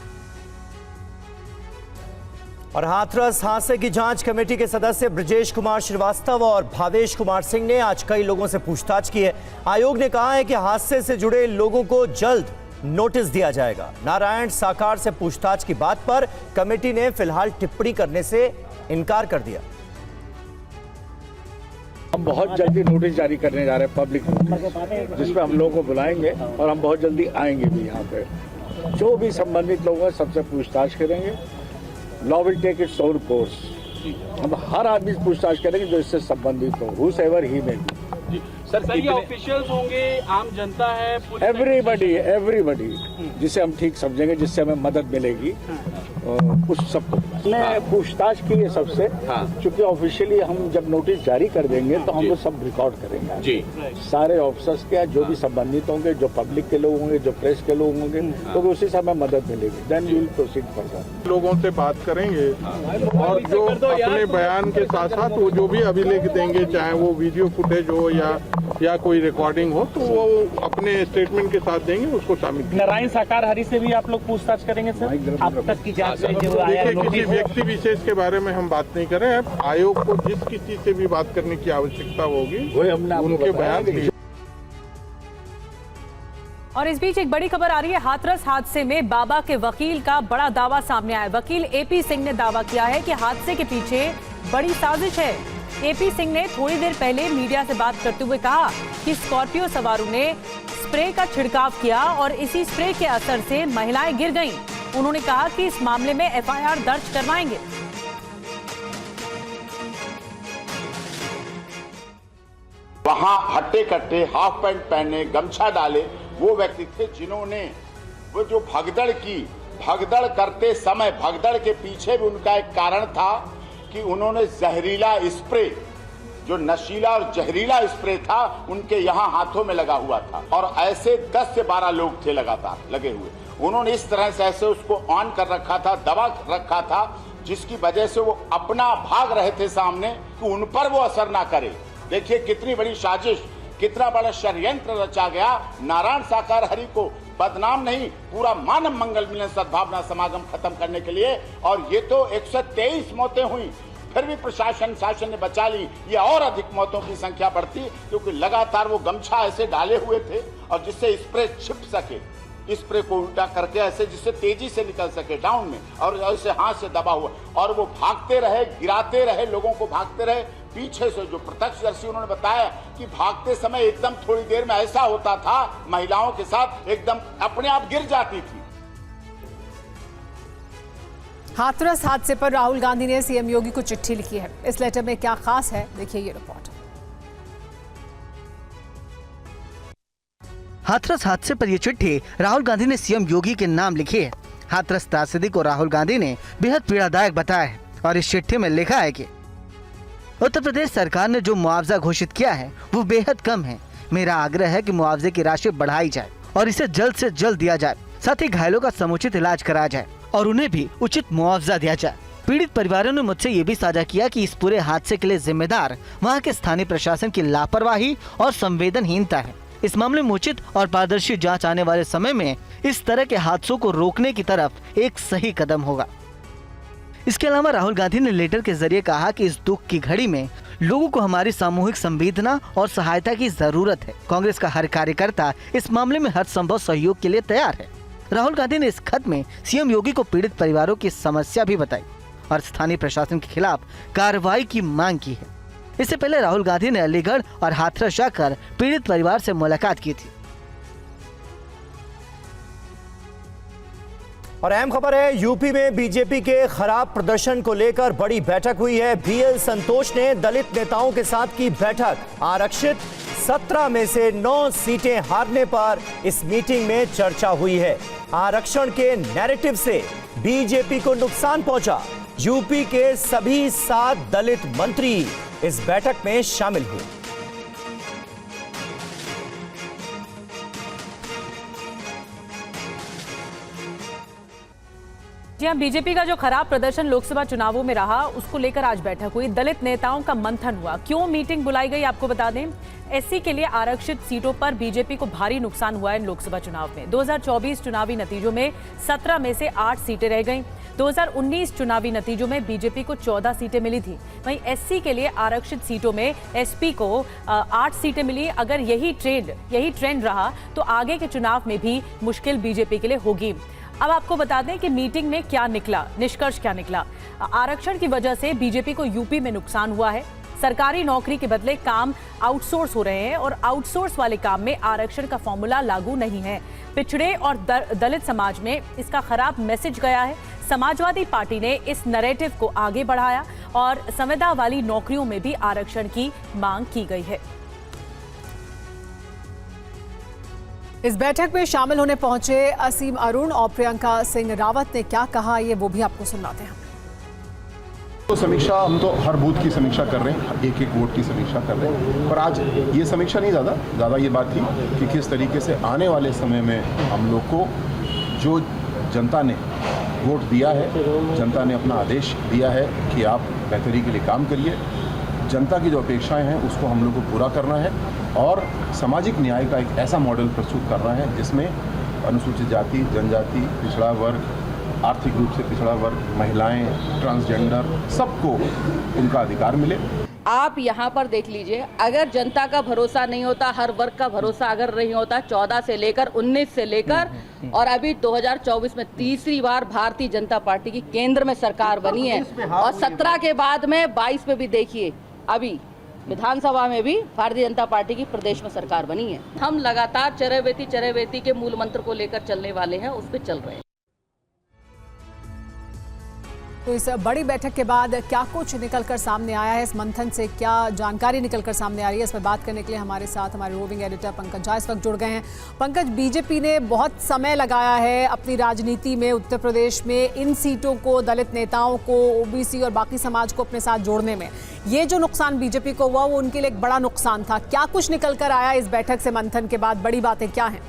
और हाथरस हादसे की जांच कमेटी के सदस्य ब्रजेश कुमार श्रीवास्तव और भावेश कुमार सिंह ने आज कई लोगों से पूछताछ की है। आयोग ने कहा है कि हादसे से जुड़े लोगों को जल्द नोटिस दिया जाएगा। नारायण साकार से पूछताछ की बात पर कमेटी ने फिलहाल टिप्पणी करने से इनकार कर दिया। हम बहुत जल्दी नोटिस जारी करने जा रहे हैं, पब्लिक नोटिस, जिसमें हम लोगों को बुलाएंगे और हम बहुत जल्दी आएंगे भी यहाँ पे। जो भी संबंधित लोग हैं सबसे पूछताछ करेंगे। Law will take its own course. हम हर आदमी से पूछताछ करेंगे जो इससे संबंधित हो, हूएवर ही में बी। सर ये ऑफिशियल्स होंगे, आम जनता है, एवरीबडी जिसे हम ठीक समझेंगे, जिससे हमें मदद मिलेगी, उस सबको पूछताछ की है सबसे। क्योंकि ऑफिशियली हम जब नोटिस जारी कर देंगे तो हम वो सब रिकॉर्ड करेंगे जी। सारे ऑफिसर्स के जो भी संबंधित होंगे, जो पब्लिक के लोग होंगे, जो प्रेस के लोग होंगे, तो उसी से हमें मदद मिलेगी। Then we will proceed further. लोगों से बात करेंगे और जो अपने बयान के साथ साथ वो जो भी अभिलेख देंगे, चाहे वो वीडियो फुटेज हो या कोई रिकॉर्डिंग हो, तो वो अपने स्टेटमेंट के साथ देंगे, उसको शामिल। नारायण साकार हरि से भी आप लोग पूछताछ करेंगे सर? अब तक की जांच में जो आया देखिए, किसी व्यक्ति विशेष के बारे में हम बात नहीं कर रहे हैं। आयोग को जिस किसी से भी बात करने की आवश्यकता होगी वही हमने उनके बयान। और इस बीच एक बड़ी खबर आ रही है। हाथरस हादसे में बाबा के वकील का बड़ा दावा सामने आया। वकील एपी सिंह ने दावा किया है कि हादसे के पीछे बड़ी साजिश है। एपी सिंह ने थोड़ी देर पहले मीडिया से बात करते हुए कहा कि स्कॉर्पियो सवारों ने स्प्रे का छिड़काव किया और इसी स्प्रे के असर से महिलाएं गिर गईं। उन्होंने कहा कि इस मामले में एफआईआर दर्ज करवाएंगे। वहां हट्टे कट्टे हाफ पैंट पहने गमछा डाले वो व्यक्ति थे जिन्होंने वो जो भगदड़ करते समय, भगदड़ के पीछे भी उनका एक कारण था कि उन्होंने जहरीला स्प्रे, जो नशीला और जहरीला स्प्रे था, उनके यहाँ हाथों में लगा हुआ था और ऐसे 10 से 12 लोग थे लगातार लगे हुए। उन्होंने इस तरह से ऐसे उसको ऑन कर रखा था, दबा रखा था, जिसकी वजह से वो अपना भाग रहे थे सामने कि उन पर वो असर ना करे। देखिए कितनी बड़ी साजिश, कितना बड़ा षड्यंत्र रचा गया नारायण साकार हरि को बदनाम नहीं, पूरा मानव मंगल मिलन सद्भावना समागम खत्म करने के लिए। और ये तो 123 मौतें हुई, फिर भी प्रशासन शासन ने बचा ली। ये और अधिक मौतों की संख्या बढ़ती, क्योंकि लगातार वो गमछा ऐसे डाले हुए थे और जिससे स्प्रे छिप सके, स्प्रे को उल्टा करके ऐसे जिससे तेजी से निकल सके डाउन में, और ऐसे हाथ से दबा हुआ, और वो भागते रहे, गिराते रहे, लोगों को भागते रहे। पीछे से जो प्रत्यक्षदर्शी उन्होंने बताया कि भागते समय एकदम थोड़ी देर में ऐसा होता था, महिलाओं के साथ एकदम अपने आप गिर जाती थी। हाथरस हादसे पर राहुल गांधी ने सीएम योगी को चिट्ठी लिखी है। इस लेटर में क्या खास है, देखिए ये रिपोर्ट। हाथरस हादसे पर यह चिट्ठी राहुल गांधी ने सीएम योगी के नाम लिखी है। हाथरस त्रासदी को राहुल गांधी ने बेहद पीड़ादायक बताया है और इस चिट्ठी में लिखा है कि उत्तर प्रदेश सरकार ने जो मुआवजा घोषित किया है वो बेहद कम है। मेरा आग्रह है कि मुआवजे की राशि बढ़ाई जाए और इसे जल्द से जल्द दिया जाए। साथ ही घायलों का समुचित इलाज कराया जाए और उन्हें भी उचित मुआवजा दिया जाए। पीड़ित परिवारों ने मुझसे ये भी साझा किया कि इस पूरे हादसे के लिए जिम्मेदार वहाँ के स्थानीय प्रशासन की लापरवाही और संवेदनहीनता है। इस मामले में उचित और पारदर्शी जांच आने वाले समय में इस तरह के हादसों को रोकने की तरफ एक सही कदम होगा। इसके अलावा राहुल गांधी ने लेटर के जरिए कहा कि इस दुख की घड़ी में लोगों को हमारी सामूहिक संवेदना और सहायता की जरूरत है। कांग्रेस का हर कार्यकर्ता इस मामले में हर संभव सहयोग के लिए तैयार है। राहुल गांधी ने इस खत में सीएम योगी को पीड़ित परिवारों की समस्या भी बताई और स्थानीय प्रशासन के खिलाफ कार्रवाई की मांग की है। इससे पहले राहुल गांधी ने अलीगढ़ और हाथरस जाकर पीड़ित परिवार से मुलाकात की थी। और अहम खबर है, यूपी में बीजेपी के खराब प्रदर्शन को लेकर बड़ी बैठक हुई है। बीएल संतोष ने दलित नेताओं के साथ की बैठक। आरक्षित 17 में से 9 सीटें हारने पर इस मीटिंग में चर्चा हुई है। आरक्षण के नैरेटिव से बीजेपी को नुकसान पहुंचा। यूपी के सभी 7 दलित मंत्री इस बैठक में शामिल हुए। जी हां, बीजेपी का जो खराब प्रदर्शन लोकसभा चुनावों में रहा, उसको लेकर आज बैठक हुई। दलित नेताओं का मंथन हुआ। क्यों मीटिंग बुलाई गई, आपको बता दें। एससी के लिए आरक्षित सीटों पर बीजेपी को भारी नुकसान हुआ है इन लोकसभा चुनाव में। 2024 चुनावी नतीजों में 17 में से 8 सीटें रह गईं। 2019 चुनावी नतीजों में बीजेपी को 14 सीटें मिली थी। वहीं एससी के लिए आरक्षित सीटों में एसपी को 8 सीटें मिली। अगर यही ट्रेंड रहा तो आगे के चुनाव में भी मुश्किल बीजेपी के लिए होगी। अब आपको बता दें कि मीटिंग में क्या निकला, निष्कर्ष क्या निकला। आरक्षण की वजह से बीजेपी को यूपी में नुकसान हुआ है। सरकारी नौकरी के बदले काम आउटसोर्स हो रहे हैं और आउटसोर्स वाले काम में आरक्षण का फॉर्मूला लागू नहीं है। पिछड़े और दलित समाज में इसका खराब मैसेज गया है। समाजवादी पार्टी ने इस नैरेटिव को आगे बढ़ाया और संविदा वाली नौकरियों में भी आरक्षण की मांग की गई है। इस बैठक में शामिल होने पहुंचे असीम अरुण और प्रियंका सिंह रावत ने क्या कहा, ये वो भी आपको सुनाते हैं। तो समीक्षा, हम तो हर बूथ की समीक्षा कर रहे हैं, एक एक वोट की समीक्षा कर रहे हैं। पर आज ये समीक्षा नहीं, ज़्यादा ये बात थी कि किस तरीके से आने वाले समय में हम लोग को जो जनता ने वोट दिया है, जनता ने अपना आदेश दिया है कि आप बेहतरी के लिए काम करिए। जनता की जो अपेक्षाएं हैं उसको हम लोग को पूरा करना है और सामाजिक न्याय का एक ऐसा मॉडल प्रस्तुत करना है जिसमें अनुसूचित जाति, जनजाति, पिछड़ा वर्ग, आर्थिक रूप से पिछड़ा वर्ग, महिलाएं, ट्रांसजेंडर, सबको उनका अधिकार मिले। आप यहाँ पर देख लीजिए, अगर जनता का भरोसा नहीं होता, हर वर्ग का भरोसा अगर नहीं होता, 14 से लेकर 19 से लेकर और अभी 2024 में तीसरी बार भारतीय जनता पार्टी की केंद्र में सरकार बनी है और 17 के बाद में 22 में भी देखिए, अभी विधानसभा में भी भारतीय जनता पार्टी की प्रदेश में सरकार बनी है। हम लगातार चरैवेती के मूल मंत्र को लेकर चलने वाले हैं, उस पर चल रहे हैं। तो इस बड़ी बैठक के बाद क्या कुछ निकलकर सामने आया है, इस मंथन से क्या जानकारी निकलकर सामने आ रही है, इस पर बात करने के लिए हमारे साथ हमारे रोविंग एडिटर पंकज झा इस वक्त जुड़ गए हैं। पंकज, बीजेपी ने बहुत समय लगाया है अपनी राजनीति में उत्तर प्रदेश में इन सीटों को, दलित नेताओं को, ओबीसी और बाकी समाज को अपने साथ जोड़ने में। ये जो नुकसान बीजेपी को हुआ वो उनके लिए एक बड़ा नुकसान था। क्या कुछ निकल कर आया इस बैठक से, मंथन के बाद बड़ी बातें क्या हैं?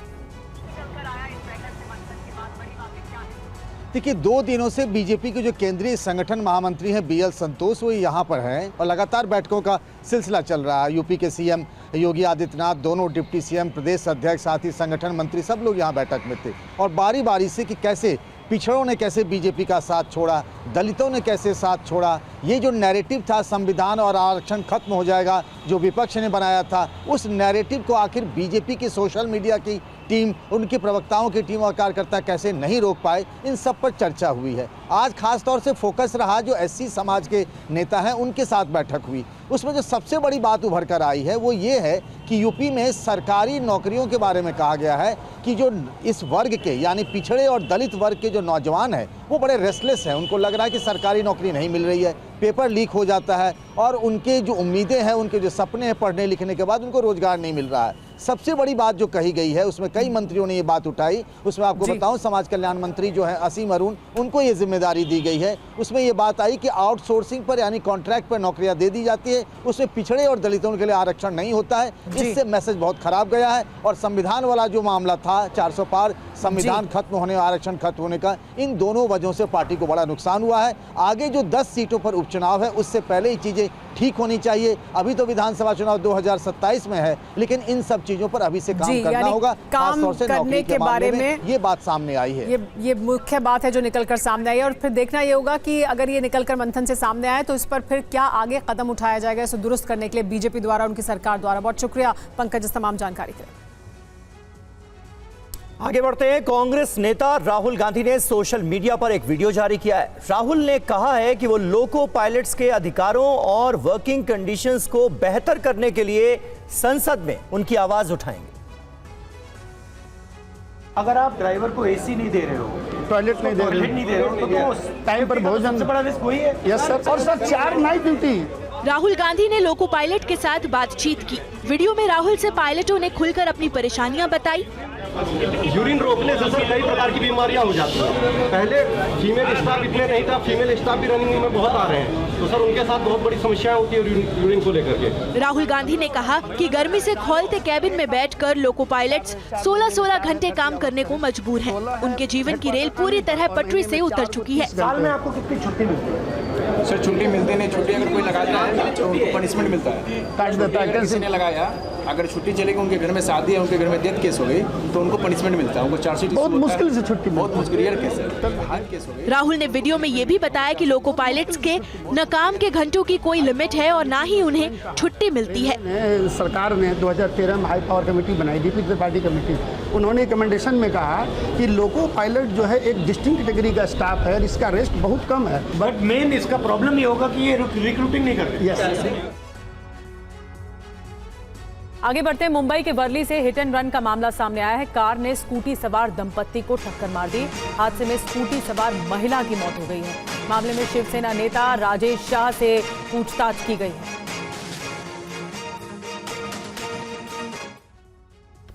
देखिए, 2 दिनों से बीजेपी के जो केंद्रीय संगठन महामंत्री हैं बीएल संतोष, वो यहाँ पर हैं और लगातार बैठकों का सिलसिला चल रहा है। यूपी के सीएम योगी आदित्यनाथ, दोनों डिप्टी सीएम, प्रदेश अध्यक्ष, साथ ही संगठन मंत्री, सब लोग यहाँ बैठक में थे और बारी बारी से कि कैसे पिछड़ों ने कैसे बीजेपी का साथ छोड़ा, दलितों ने कैसे साथ छोड़ा। ये जो नैरेटिव था संविधान और आरक्षण खत्म हो जाएगा जो विपक्ष ने बनाया था, उस नैरेटिव को आखिर बीजेपी की सोशल मीडिया की टीम, उनके प्रवक्ताओं की टीम और कार्यकर्ता कैसे नहीं रोक पाए, इन सब पर चर्चा हुई है। आज खास तौर से फोकस रहा जो एससी समाज के नेता हैं उनके साथ बैठक हुई। उसमें जो सबसे बड़ी बात उभर कर आई है वो ये है कि यूपी में सरकारी नौकरियों के बारे में कहा गया है कि जो इस वर्ग के यानी पिछड़े और दलित वर्ग के जो नौजवान हैं वो बड़े रेस्टलेस हैं। उनको लग रहा है कि सरकारी नौकरी नहीं मिल रही है, पेपर लीक हो जाता है और उनके जो उम्मीदें हैं, उनके जो सपने हैं पढ़ने लिखने के बाद, उनको रोजगार नहीं मिल रहा है। सबसे बड़ी बात जो कही गई है उसमें कई मंत्रियों ने ये बात उठाई। उसमें आपको बताऊं, समाज कल्याण मंत्री जो है असीम अरुण, उनको ये जिम्मेदारी दी गई है। उसमें ये बात आई कि आउटसोर्सिंग पर यानी कॉन्ट्रैक्ट पर नौकरियां दे दी जाती है, उसमें पिछड़े और दलितों के लिए आरक्षण नहीं होता है। इससे मैसेज बहुत खराब गया है और संविधान वाला जो मामला था 400 पार संविधान खत्म होने, आरक्षण खत्म होने का, इन दोनों वजहों से पार्टी को बड़ा नुकसान हुआ है। आगे जो 10 सीटों पर उपचुनाव है उससे पहले ही चीजें ठीक होनी चाहिए। अभी तो विधानसभा चुनाव 2027 में है, लेकिन इन सब चीजों पर अभी से काम करना होगा। काम करने के बारे में ये बात सामने आई है। ये मुख्य बात है जो निकलकर सामने आई है और फिर देखना ये होगा कि अगर ये निकलकर मंथन से सामने आए तो इस पर फिर क्या आगे कदम उठाया जाएगा, इसे दुरुस्त करने के लिए बीजेपी द्वारा, उनकी सरकार द्वारा। बहुत शुक्रिया पंकज इस तमाम जानकारी के लिए। आगे बढ़ते हैं। कांग्रेस नेता राहुल गांधी ने सोशल मीडिया पर एक वीडियो जारी किया है। राहुल ने कहा है कि वो लोको पायलट्स के अधिकारों और वर्किंग कंडीशंस को बेहतर करने के लिए संसद में उनकी आवाज उठाएंगे। अगर आप ड्राइवर को एसी नहीं दे रहे हो, टॉयलेट नहीं दे रहे, टाइम पर भोजन, सबसे बड़ा रिस्क वही है। यस सर, और sir 4 night duty. Rahul Gandhi ने लोको पायलट के साथ बातचीत की। वीडियो में राहुल से पायलटों ने खुलकर अपनी परेशानियां बताई। यूरिन रोकने से सर कई प्रकार की बीमारियां हो जाती हैं। पहले फीमेल स्टाफ इतने नहीं था, फीमेल स्टाफ भी रनिंग में बहुत आ रहे हैं, तो सर उनके साथ बहुत बड़ी समस्याएं होती है यूरिन को लेकर के। राहुल गांधी ने कहा कि गर्मी से खौलते कैबिन में बैठकर लोको पायलट्स 16-16 घंटे काम करने को मजबूर हैं। उनके जीवन की रेल पूरी तरह पटरी से उतर चुकी है। साल में आपको कितनी छुट्टी मिलती है? सर छुट्टी मिलती नहीं, छुट्टी अगर कोई लगाता है तो उनको पनिशमेंट मिलता है। किसी ने लगाया, अगर छुट्टी चलेगी, उनके घर में शादी है, उनके घर में डेथ केस हो गई, तो उनको पनिशमेंट मिलता है, उनको चार्जशीट बहुत मुश्किल से छुट्टी, बहुत मुश्किल, रेयर केस है, हार्ड केस हो गई। राहुल ने वीडियो में ये भी बताया कि लोको पायलट्स के न काम के घंटों की कोई लिमिट है और न ही उन्हें छुट्टी मिलती है। सरकार ने 2013 में हाई पावर कमेटी बनाई, डीपी त्रिपाठी कमेटी। उन्होंने रिकमेंडेशन में कहा कि लोको पायलट जो है एक डिस्टिंक्ट कैटेगरी का स्टाफ है, इसका रेस्ट बहुत कम है। बट मेन इसका प्रॉब्लम ये होगा कि ये रिक्रूटिंग नहीं करते। यस। आगे बढ़ते हैं। मुंबई के वर्ली से हिट एंड रन का मामला सामने आया है। कार ने स्कूटी सवार दंपत्ति को टक्कर मार दी। हादसे में स्कूटी सवार महिला की मौत हो गई है। मामले में शिवसेना नेता राजेश शाह से पूछताछ की गई है।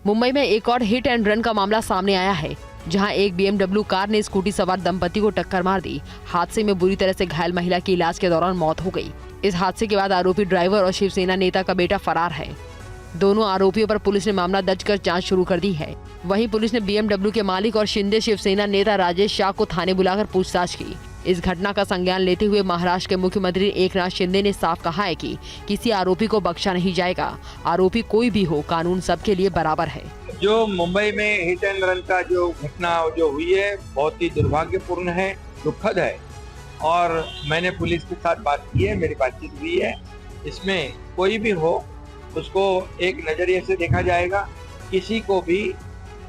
मुंबई में एक और हिट एंड रन का मामला सामने आया है, जहां एक BMW कार ने स्कूटी सवार दंपति को टक्कर मार दी। हादसे में बुरी तरह से घायल महिला की इलाज के दौरान मौत हो गई। इस हादसे के बाद आरोपी ड्राइवर और शिवसेना नेता का बेटा फरार है। दोनों आरोपियों पर पुलिस ने मामला दर्ज कर जांच शुरू कर दी है। वहीं पुलिस ने BMW के मालिक और शिंदे शिवसेना नेता राजेश शाह को थाने बुलाकर पूछताछ की। इस घटना का संज्ञान लेते हुए महाराष्ट्र के मुख्यमंत्री एकनाथ शिंदे ने साफ कहा है कि किसी आरोपी को बख्शा नहीं जाएगा। आरोपी कोई भी हो, कानून सबके लिए बराबर है। जो मुंबई में हिट एंड रन का जो घटना जो हुई है बहुत ही दुर्भाग्यपूर्ण है, दुखद है, और मैंने पुलिस के साथ बात की है, मेरी बातचीत हुई है। इसमें कोई भी हो उसको एक नजरिए से देखा जाएगा, किसी को भी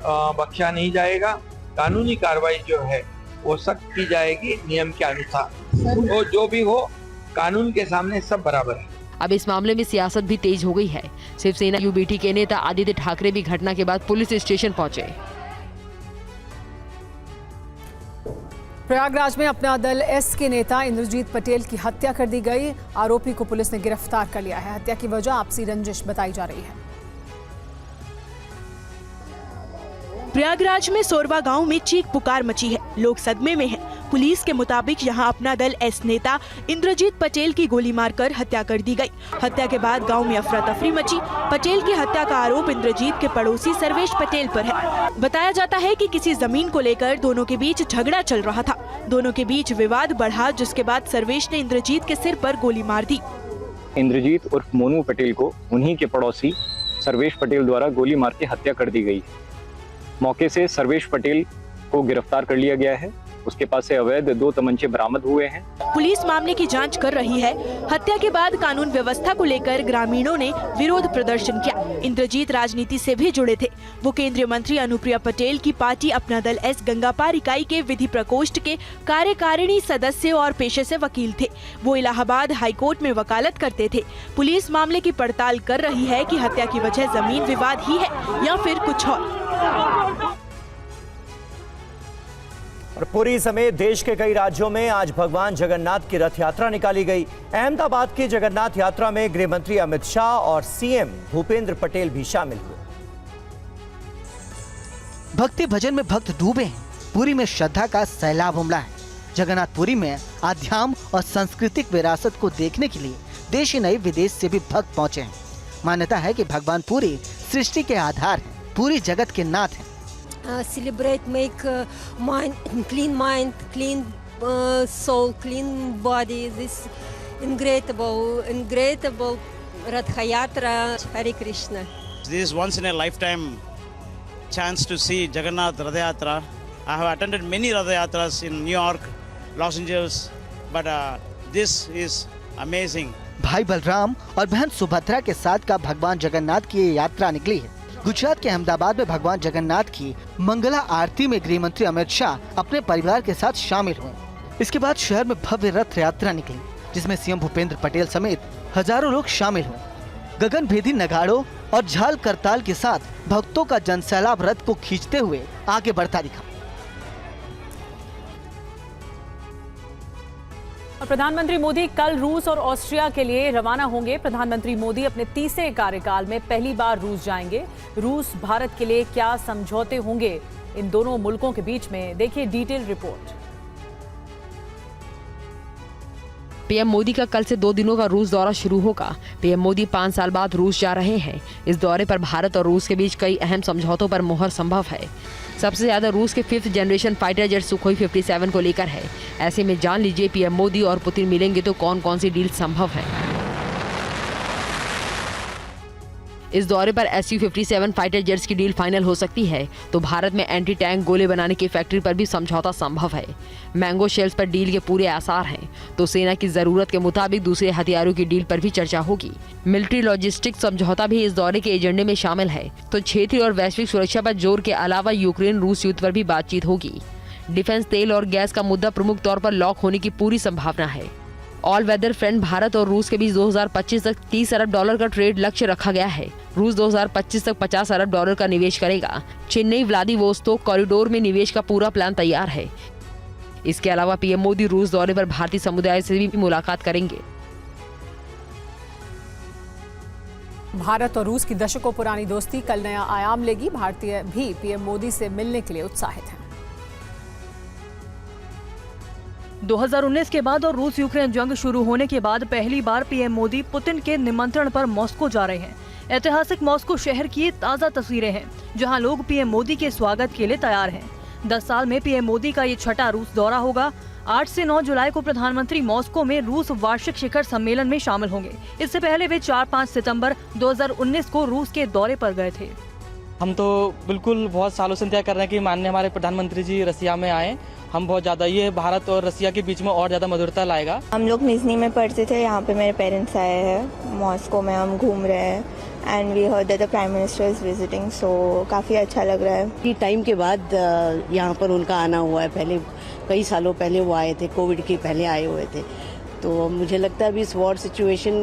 बख्शा नहीं जाएगा। कानूनी कार्रवाई जो है वो सख्त की जाएगी नियम के अनुसार। वो जो भी हो, कानून के सामने सब बराबर है। अब इस मामले में सियासत भी तेज हो गई है। शिवसेना UBT के नेता आदित्य ठाकरे भी घटना के बाद पुलिस स्टेशन पहुंचे। प्रयागराज में अपना दल S के नेता इंद्रजीत पटेल की हत्या कर दी गई। आरोपी को पुलिस ने गिरफ्तार कर लिया है। हत्या की वजह आपसी रंजिश बताई जा रही है। प्रयागराज में सोरवा गांव में चीख पुकार मची है। लोग सदमे में हैं। पुलिस के मुताबिक यहां अपना दल S नेता इंद्रजीत पटेल की गोली मारकर हत्या कर दी गई। हत्या के बाद गांव में अफरा तफरी मची। पटेल की हत्या का आरोप इंद्रजीत के पड़ोसी सर्वेश पटेल पर है। बताया जाता है कि किसी जमीन को लेकर दोनों के बीच झगड़ा चल रहा था। दोनों के बीच विवाद बढ़ा, जिसके बाद सर्वेश ने इंद्रजीत के सिर पर गोली मार दी। इंद्रजीत उर्फ मोनू पटेल को उन्हीं के पड़ोसी सर्वेश पटेल द्वारा गोली मार के हत्या कर दी गई। मौके से सर्वेश पटेल को गिरफ्तार कर लिया गया है। उसके पास से अवैध 2 तमंचे बरामद हुए हैं। पुलिस मामले की जांच कर रही है। हत्या के बाद कानून व्यवस्था को लेकर ग्रामीणों ने विरोध प्रदर्शन किया। इंद्रजीत राजनीति से भी जुड़े थे। वो केंद्रीय मंत्री अनुप्रिया पटेल की पार्टी अपना दल S गंगापार इकाई के विधि प्रकोष्ठ के कार्यकारिणी सदस्य और पेशे से वकील थे। वो इलाहाबाद हाईकोर्ट में वकालत करते थे। पुलिस मामले की पड़ताल कर रही है कि हत्या की वजह जमीन विवाद ही है या फिर कुछ और। और पुरी समेत देश के कई राज्यों में आज भगवान जगन्नाथ की रथ यात्रा निकाली गई। अहमदाबाद की जगन्नाथ यात्रा में गृह मंत्री अमित शाह और CM भूपेंद्र पटेल भी शामिल हुए। भक्ति भजन में भक्त डूबे हैं। पुरी में श्रद्धा का सैलाब उमड़ा है। जगन्नाथपुरी में आध्यात्म और सांस्कृतिक विरासत को देखने के लिए देश ही नहीं विदेश से भी भक्त पहुंचे हैं। मान्यता है कि भगवान पुरी सृष्टि के आधार हैं, पूरी जगत के नाथ हैं। Celebrate, make mind, clean soul, clean body. This incredible Rath Yatra. Hare Krishna. This is once in a lifetime chance to see Jagannath Rath Yatra. I have attended many Rath Yatras in New York, Los Angeles, but this is amazing. भाई बलराम और बहन सुभद्रा के साथ का भगवान जगन्नाथ की ये यात्रा निकली है। गुजरात के अहमदाबाद में भगवान जगन्नाथ की मंगला आरती में गृह मंत्री अमित शाह अपने परिवार के साथ शामिल हुए। इसके बाद शहर में भव्य रथ यात्रा निकली, जिसमें CM भूपेंद्र पटेल समेत हजारों लोग शामिल हुए। गगनभेदी नगाड़ों और झाल करताल के साथ भक्तों का जनसैलाब रथ को खींचते हुए आगे बढ़ता दिखा। और प्रधानमंत्री मोदी कल रूस और ऑस्ट्रिया के लिए रवाना होंगे। प्रधानमंत्री मोदी अपने तीसरे कार्यकाल में पहली बार रूस जाएंगे। रूस भारत के लिए क्या समझौते होंगे इन दोनों मुल्कों के बीच में, देखिए डिटेल रिपोर्ट। पीएम मोदी का कल से 2 दिनों का रूस दौरा शुरू होगा। पीएम मोदी 5 साल बाद रूस जा रहे हैं। इस दौरे पर भारत और रूस के बीच कई अहम समझौतों पर मुहर संभव है। सबसे ज्यादा रूस के 5th generation fighter jet Sukhoi 57 को लेकर है। ऐसे में जान लीजिए पीएम मोदी और पुतिन मिलेंगे तो कौन कौन सी डील संभव है। इस दौरे पर Su-57 फाइटर जेट्स की डील फाइनल हो सकती है तो भारत में एंटी टैंक गोले बनाने की फैक्ट्री पर भी समझौता संभव है। मैंगो शेल्स पर डील के पूरे आसार हैं तो सेना की जरूरत के मुताबिक दूसरे हथियारों की डील पर भी चर्चा होगी। मिलिट्री लॉजिस्टिक समझौता भी इस दौरे के एजेंडे में शामिल है तो क्षेत्रीय और वैश्विक सुरक्षा पर जोर के अलावा यूक्रेन रूस युद्ध पर भी बातचीत होगी। डिफेंस, तेल और गैस का मुद्दा प्रमुख तौर पर लॉक होने की पूरी संभावना है। ऑल वेदर फ्रेंड भारत और रूस के बीच 2025 तक $30 अरब का ट्रेड लक्ष्य रखा गया है। रूस 2025 तक $50 अरब का निवेश करेगा। चेन्नई व्लादिवोस्तोक कॉरिडोर में निवेश का पूरा प्लान तैयार है। इसके अलावा पीएम मोदी रूस दौरे पर भारतीय समुदाय से भी मुलाकात करेंगे। भारत और रूस की दशकों पुरानी दोस्ती कल नया आयाम लेगी। भारतीय भी पीएम मोदी से मिलने के लिए उत्साहित हैं। 2019 के बाद और रूस यूक्रेन जंग शुरू होने के बाद पहली बार पीएम मोदी पुतिन के निमंत्रण पर मॉस्को जा रहे हैं। ऐतिहासिक मॉस्को शहर की ताज़ा तस्वीरें हैं जहां लोग पीएम मोदी के स्वागत के लिए तैयार हैं। 10 साल में पीएम मोदी का ये छठा रूस दौरा होगा। 8 से 9 जुलाई को प्रधानमंत्री मॉस्को में रूस वार्षिक शिखर सम्मेलन में शामिल होंगे। इससे पहले वे 4-5 सितंबर 2019 को रूस के दौरे पर गए थे। हम तो बिल्कुल बहुत सालों से इंतजार कर रहे हैं कि माननीय हमारे प्रधानमंत्री जी रसिया में आए। हम बहुत ज़्यादा ये भारत और रसिया के बीच में और ज़्यादा मधुरता लाएगा। हम लोग निजनी में पढ़ते थे, यहाँ पे मेरे पेरेंट्स आए हैं। मॉस्को में हम घूम रहे हैं and we heard that the prime minister is visiting, so काफ़ी अच्छा लग रहा है कि टाइम के बाद यहाँ पर उनका आना हुआ है। पहले कई सालों पहले वो आए थे, कोविड के पहले आए हुए थे। तो मुझे लगता है अभी इस वॉर सिचुएशन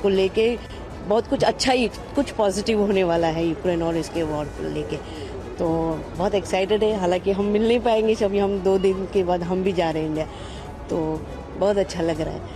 को लेके बहुत कुछ अच्छा ही, कुछ पॉजिटिव होने वाला है यूक्रेन और इसके वॉर को लेके। तो बहुत एक्साइटेड है। हालांकि हम मिल नहीं पाएंगे, अभी हम 2 दिन के बाद हम भी जा रहे हैं इंडिया, तो बहुत अच्छा लग रहा है।